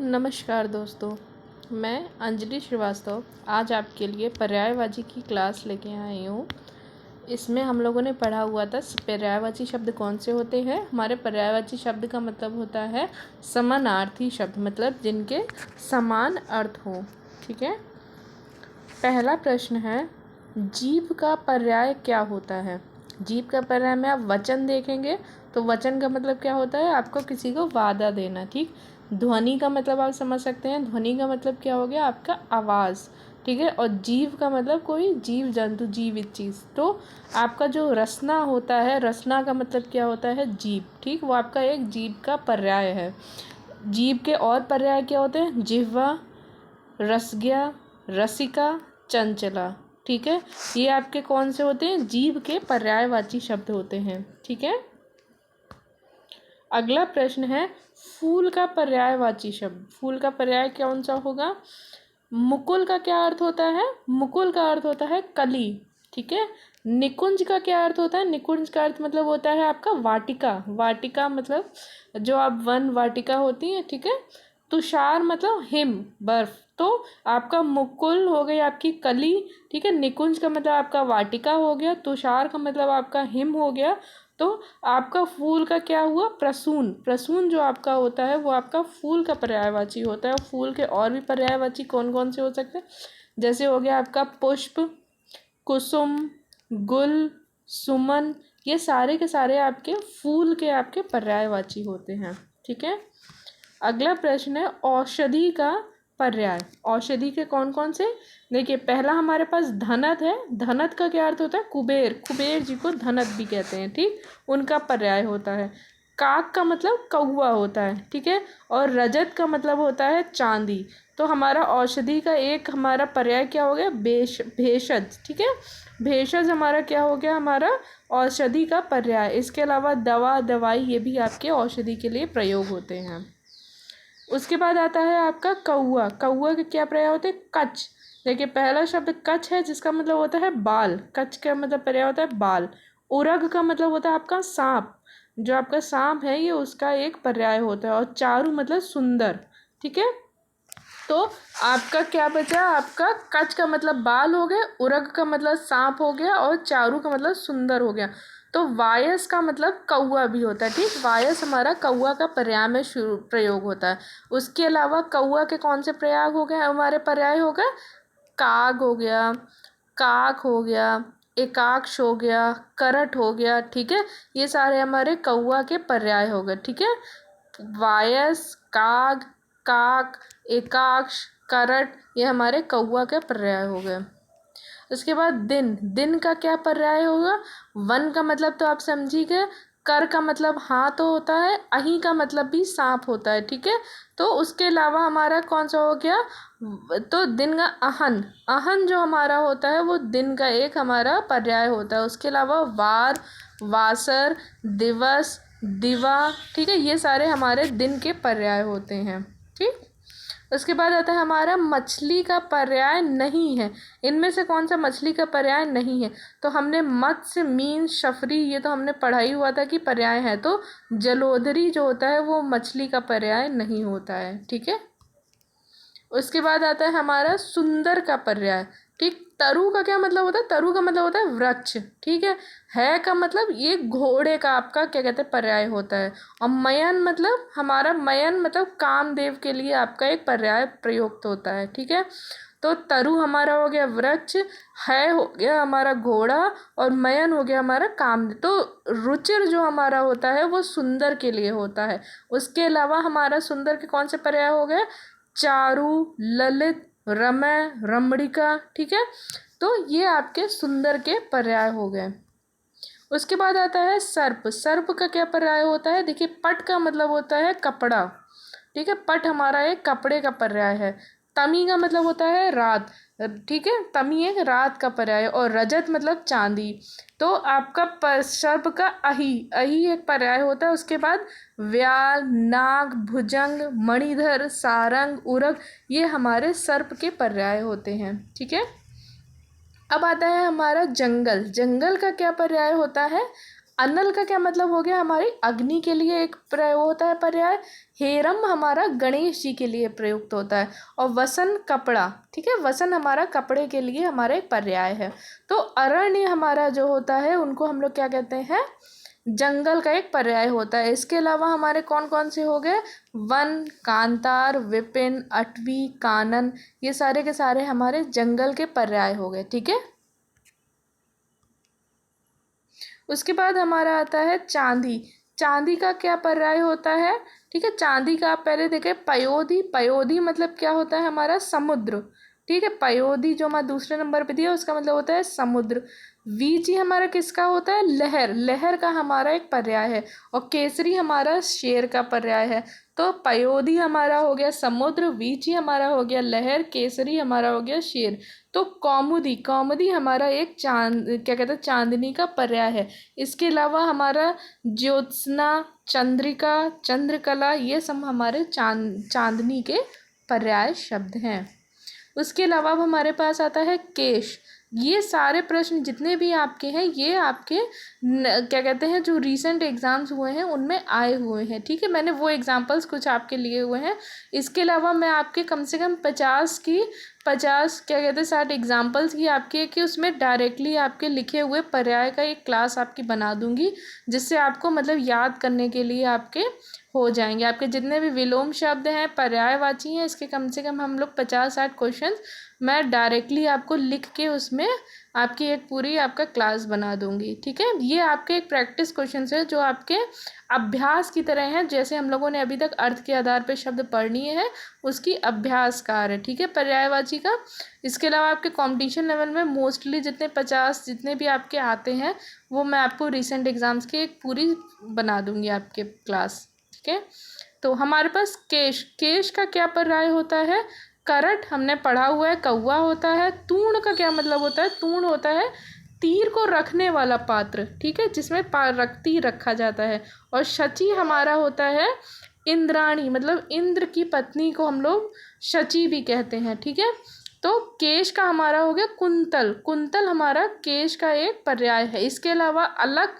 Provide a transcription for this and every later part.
नमस्कार दोस्तों, मैं अंजलि श्रीवास्तव आज आपके लिए पर्यायवाची की क्लास लेके आई हूँ। इसमें हम लोगों ने पढ़ा हुआ था पर्यायवाची शब्द कौन से होते हैं। हमारे पर्यायवाची शब्द का मतलब होता है समानार्थी शब्द, मतलब जिनके समान अर्थ हो। ठीक है। पहला प्रश्न है, जीव का पर्याय क्या होता है। जीव का पर्याय में आप वचन देखेंगे तो वचन का मतलब क्या होता है, आपको किसी को वादा देना। ठीक। ध्वनि का मतलब आप समझ सकते हैं, ध्वनि का मतलब क्या हो गया, आपका आवाज़। ठीक है। और जीव का मतलब कोई जीव जंतु, जीवित चीज़। तो आपका जो रसना होता है, रसना का मतलब क्या होता है, जीव। ठीक। वो आपका एक जीव का पर्याय है। जीव के और पर्याय क्या होते हैं, जिह्वा, रसज्ञा, रसिका, चंचला। ठीक है। ये आपके कौन से होते हैं, जीव के पर्यायवाची शब्द होते हैं। ठीक है। अगला प्रश्न है, फूल का पर्यायवाची शब्द। फूल का पर्याय कौन सा होगा। मुकुल का क्या अर्थ होता है, मुकुल का अर्थ होता है कली। ठीक है। निकुंज का क्या अर्थ होता है, निकुंज का अर्थ मतलब होता है आपका वाटिका। वाटिका मतलब जो आप वन वाटिका होती है। ठीक है। तुषार मतलब हिम, बर्फ। तो आपका मुकुल हो गई आपकी कली। ठीक है। निकुंज का मतलब आपका वाटिका हो गया। तुषार का मतलब आपका हिम हो गया। तो आपका फूल का क्या हुआ, प्रसून। प्रसून जो आपका होता है वो आपका फूल का पर्यायवाची होता है। फूल के और भी पर्यायवाची कौन कौन से हो सकते हैं, जैसे हो गया आपका पुष्प, कुसुम, गुल, सुमन। ये सारे के सारे आपके फूल के आपके पर्यायवाची होते हैं। ठीक है। अगला प्रश्न है, औषधि का पर्याय। औषधि के कौन कौन से, देखिए पहला हमारे पास धनत है। धनत का क्या अर्थ होता है, कुबेर। कुबेर जी को धनत भी कहते हैं। ठीक। उनका पर्याय होता है। काक का मतलब कौवा होता है। ठीक है। और रजत का मतलब होता है चांदी। तो हमारा औषधि का एक हमारा पर्याय क्या हो गया, भेषज। ठीक है। भेषज हमारा क्या हो गया, हमारा औषधि का पर्याय। इसके अलावा दवा, दवाई, ये भी आपके औषधि के लिए प्रयोग होते हैं। उसके बाद आता है आपका कौआ। कौआ के क्या पर्याय होते हैं, कच। देखिए पहला शब्द कच है, जिसका मतलब होता है बाल। कच का मतलब पर्याय होता है बाल। उरग का मतलब होता है आपका सांप। जो आपका सांप है ये उसका एक पर्याय होता है। और चारु मतलब सुंदर। ठीक है। तो आपका क्या बचा, आपका कच का मतलब बाल हो गया, उरग का मतलब सांप हो गया, और चारु का मतलब सुंदर हो गया। तो वायस का मतलब कौआ भी होता है। ठीक। वायस हमारा कौआ का पर्याय में प्रयोग होता है। उसके अलावा कौआ के कौन से प्रयोग हो गए, हमारे पर्याय हो गए, काग हो गया, काक हो गया, एकाक्ष हो गया, करट हो गया। ठीक है। ये सारे हमारे कौआ के पर्याय हो गए। ठीक है। वायस, काग, काक, एकाक्ष, करट, ये हमारे कौआ के पर्याय हो गए। उसके बाद दिन। दिन का क्या पर्याय होगा, वन का मतलब तो आप समझी गए। कर का मतलब हाथ होता है। अही का मतलब भी सांप होता है। ठीक है। तो उसके अलावा हमारा कौन सा हो गया, तो दिन का अहन। अहन जो हमारा होता है वो दिन का एक हमारा पर्याय होता है। उसके अलावा वार, वासर, दिवस, दिवा। ठीक है। ये सारे हमारे दिन के पर्याय होते हैं। ठीक। उसके बाद आता है हमारा मछली का पर्याय नहीं है। इनमें से कौन सा मछली का पर्याय नहीं है, तो हमने मत्स्य, मीन, शफरी, ये तो हमने पढ़ाई हुआ था कि पर्याय है। तो जलोदरी जो होता है वो मछली का पर्याय नहीं होता है। ठीक है। उसके बाद आता है हमारा सुंदर का पर्याय। ठीक। तरु का क्या मतलब होता है, तरु का मतलब होता है वृक्ष। ठीक है का मतलब ये घोड़े का आपका क्या कहते हैं पर्याय होता है। और मयन मतलब हमारा, मयन मतलब कामदेव के लिए आपका एक पर्याय प्रयुक्त होता है। ठीक है। तो तरु हमारा हो गया वृक्ष, है हो गया हमारा घोड़ा, और मयन हो गया हमारा कामदेव। तो रुचिर जो हमारा होता है वो सुंदर के लिए होता है। उसके अलावा हमारा सुंदर के कौन से पर्याय हो गए, चारु, ललित, रमय, रमणिका। ठीक है। तो ये आपके सुंदर के पर्याय हो गए। उसके बाद आता है सर्प। सर्प का क्या पर्याय होता है, देखिए पट का मतलब होता है कपड़ा। ठीक है। पट हमारा एक कपड़े का पर्याय है। तमी का मतलब होता है रात। ठीक है। तमी एक रात का पर्याय। और रजत मतलब चांदी। तो आपका सर्प का अही, अही एक पर्याय होता है। उसके बाद व्याल, नाग, भुजंग, मणिधर, सारंग, उरग, ये हमारे सर्प के पर्याय होते हैं। ठीक है। अब आता है हमारा जंगल। जंगल का क्या पर्याय होता है, अनल का क्या मतलब हो गया, हमारी अग्नि के लिए एक प्रयोग होता है पर्याय। हेरम हमारा गणेश जी के लिए प्रयुक्त होता है। और वसन कपड़ा, ठीक है, वसन हमारा कपड़े के लिए हमारा एक पर्याय है। तो अरण्य हमारा जो होता है उनको हम लोग क्या कहते हैं, जंगल का एक पर्याय होता है। इसके अलावा हमारे कौन कौन से हो गए, वन, कांतार, विपिन, अटवी, कानन, ये सारे के सारे हमारे जंगल के पर्याय हो गए। ठीक है, उसके बाद हमारा आता है चांदी। चांदी का क्या पर्याय होता है, ठीक है, चांदी का आप पहले देखें, पयोधी। पयोधी मतलब क्या होता है, हमारा समुद्र। ठीक है, पयोधी जो हमारा दूसरे नंबर पे दिया उसका मतलब होता है समुद्र। वीची हमारा किसका होता है, लहर। लहर का हमारा एक पर्याय है। और केसरी हमारा शेर का पर्याय है। तो पयोधी हमारा हो गया समुद्र, वीची हमारा हो गया लहर, केसरी हमारा हो गया शेर। तो कौमुदी, कौमुदी हमारा एक चांद, क्या कहते हैं, चांदनी का पर्याय है। इसके अलावा हमारा ज्योत्सना, चंद्रिका, चंद्रकला, ये सब हमारे चांदनी के पर्याय शब्द हैं। उसके अलावा अब हमारे पास आता है केश। ये सारे प्रश्न जितने भी आपके हैं ये आपके क्या कहते हैं, जो रीसेंट एग्ज़ाम्स हुए हैं उनमें आए हुए हैं। ठीक है, मैंने वो एग्जांपल्स कुछ आपके लिए हुए हैं। इसके अलावा मैं आपके कम से कम 50 क्या कहते हैं 60 एग्जांपल्स की आपके, कि उसमें डायरेक्टली आपके लिखे हुए पर्याय का एक क्लास आपकी बना दूंगी, जिससे आपको मतलब याद करने के लिए आपके हो जाएंगे। आपके जितने भी विलोम शब्द हैं, पर्यायवाची हैं, इसके कम से कम हम लोग 50-60 क्वेश्चन मैं डायरेक्टली आपको लिख के उसमें आपकी एक पूरी आपका क्लास बना दूंगी। ठीक है, ये आपके एक प्रैक्टिस क्वेश्चन है जो आपके अभ्यास की तरह हैं। जैसे हम लोगों ने अभी तक अर्थ के आधार पर शब्द पढ़ लिए हैं, उसकी अभ्यास कार्य। ठीक है, पर्यायवाची का। इसके अलावा आपके कंपटीशन लेवल में मोस्टली जितने 50 जितने भी आपके आते हैं वो मैं आपको रिसेंट एग्जाम्स की एक पूरी बना दूंगी आपके क्लास। ठीक है, तो हमारे पास केश। केश का क्या पर्याय होता है, करट, हमने पढ़ा हुआ है, कौवा होता है। तूण का क्या मतलब होता है, तूण होता है तीर को रखने वाला पात्र। ठीक है, जिसमें तीर रखा जाता है। और शची हमारा होता है इंद्राणी, मतलब इंद्र की पत्नी को हम लोग शची भी कहते हैं। ठीक है, तो केश का हमारा हो गया कुंतल। कुंतल हमारा केश का एक पर्याय है। इसके अलावा अलग,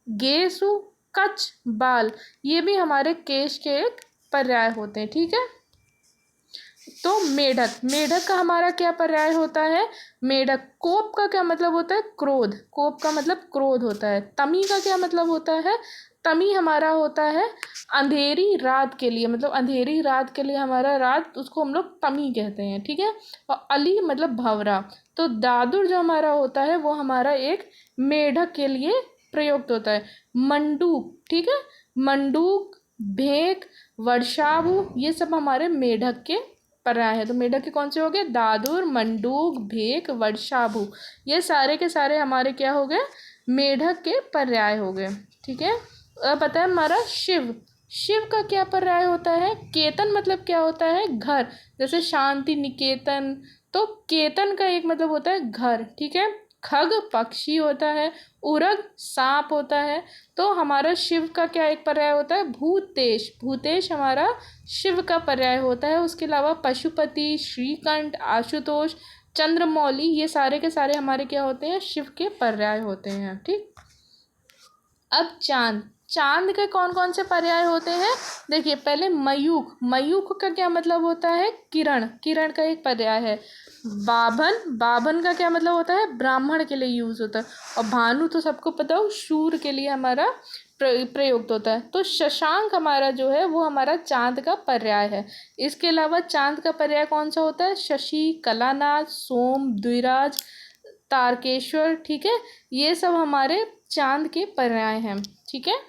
गेसु, कच, बाल, ये भी हमारे केश के एक पर्याय होते हैं। ठीक है, तो मेढक। मेढक का हमारा क्या पर्याय होता है, मेढक। कोप का क्या मतलब होता है, क्रोध। कोप का मतलब क्रोध होता है। तमी का क्या मतलब होता है, तमी हमारा होता है अंधेरी रात के लिए, मतलब अंधेरी रात के लिए हमारा रात, उसको हम लोग तमी कहते हैं। ठीक है, और अली मतलब भंवरा। तो दादुर जो हमारा होता है वो हमारा एक मेढक के लिए प्रयुक्त होता है। मंडूक, ठीक है, मंडूक, भेक, वर्षाभु, ये सब हमारे मेढक के पर्याय है। तो मेढक के कौन से हो गए, दादुर, मंडूक, भेक, वर्षाभु, ये सारे के सारे हमारे क्या हो गए, मेढक के पर्याय हो गए। ठीक है, अब पता है हमारा शिव। शिव का क्या पर्याय होता है, केतन मतलब क्या होता है, घर। जैसे शांति निकेतन, तो केतन का एक मतलब होता है घर। ठीक है, खग पक्षी होता है, उरग सांप होता है। तो हमारा शिव का क्या एक पर्याय होता है, भूतेश। भूतेश हमारा शिव का पर्याय होता है। उसके अलावा पशुपति, श्रीकंठ, आशुतोष, चंद्रमौली, ये सारे के सारे हमारे क्या होते हैं, शिव के पर्याय होते हैं। ठीक, अब चांद। चांद के कौन कौन से पर्याय होते हैं, देखिए पहले मयूख। मयूख का क्या मतलब होता है, किरण। किरण का एक पर्याय है। बाभन। बाभन का क्या मतलब होता है, ब्राह्मण के लिए यूज होता है। और भानु तो सबको पता हो, शूर के लिए हमारा प्रयुक्त होता है। तो शशांक हमारा जो है वो हमारा चांद का पर्याय है। इसके अलावा चांद का पर्याय कौन सा होता है, शशि, कलानाथ, सोम, द्विराज, तारकेश्वर। ठीक है, ये सब हमारे चांद के पर्याय हैं। ठीक है,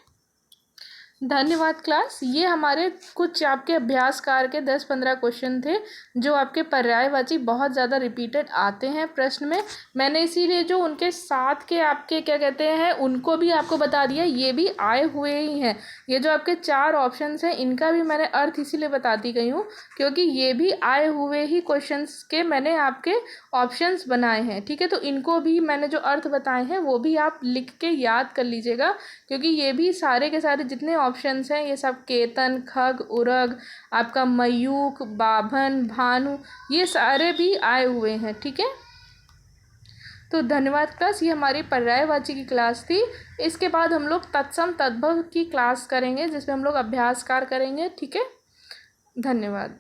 धन्यवाद क्लास। ये हमारे कुछ आपके अभ्यास कार के 10-15 क्वेश्चन थे जो आपके पर्यायवाची बहुत ज़्यादा रिपीटेड आते हैं प्रश्न में। मैंने इसीलिए जो उनके साथ के आपके क्या कहते हैं उनको भी आपको बता दिया, ये भी आए हुए ही हैं। ये जो आपके 4 ऑप्शंस हैं इनका भी मैंने अर्थ इसीलिए बताती गई हूँ क्योंकि ये भी आए हुए ही क्वेश्चंस के मैंने आपके ऑप्शंस बनाए हैं। ठीक है, तो इनको भी मैंने जो अर्थ बताए हैं वो भी आप लिख के याद कर लीजिएगा, क्योंकि ये भी सारे के सारे जितने ऑप्शंस हैं ये सब केतन, खग, उरग, आपका मयूख, बाभन, भानु, ये सारे भी आए हुए हैं। ठीक है, तो धन्यवाद क्लास, ये हमारी पर्यायवाची की क्लास थी। इसके बाद हम लोग तत्सम तद्भव की क्लास करेंगे जिसमें हम लोग अभ्यास कार्य करेंगे। ठीक है, धन्यवाद।